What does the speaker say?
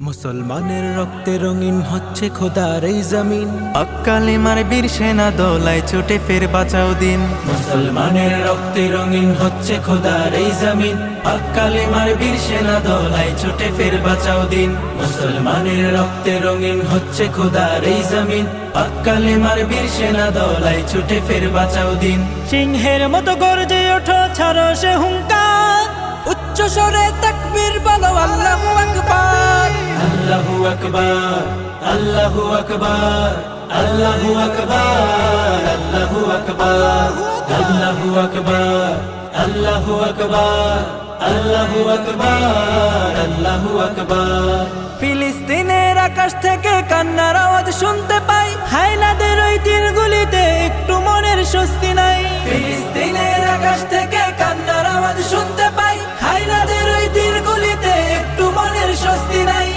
মুসলমানের রক্তে রঙিন হচ্ছে খোদার এই জমিন। কালেমার বীর সেনা দলায় ছুটে ফের বাঁচাও দিন। মুসলমানের রক্তে রঙিন হচ্ছে খোদার এই জমিন। কালেমার বীর সেনা দলায় ছুটে ফের বাঁচাও দিন। মুসলমানের রক্তে রঙিন হচ্ছে খোদার এই জমিন। কালেমার বীর সেনা দলায় ছুটে ফের বাঁচাও দিন। সিংহের মতো গর্জে ওঠো, ছাড়ো সে হুঙ্কার, উচ্চ স্বরে তাকবীর বলো আল্লাহু আকবার। আল্লাহু আকবার, আল্লাহু আকবার, আল্লাহু আকবার, আল্লাহু আকবার, আল্লাহু আকবার, আল্লাহু আকবার, আল্লাহু আকবার, আল্লাহু আকবার। ফিলিস্তিনের আকাশ থেকে কান্নার আওয়াজ শুনতে পাই, হায়নাদের ওই তীরগুলিতে একটু মনের স্বস্তি নাই। ফিলিস্তিনের আকাশ থেকে কান্নার আওয়াজ শুনতে পাই, হায়নাদের ওই তীরগুলিতে একটু মনের স্বস্তি নাই।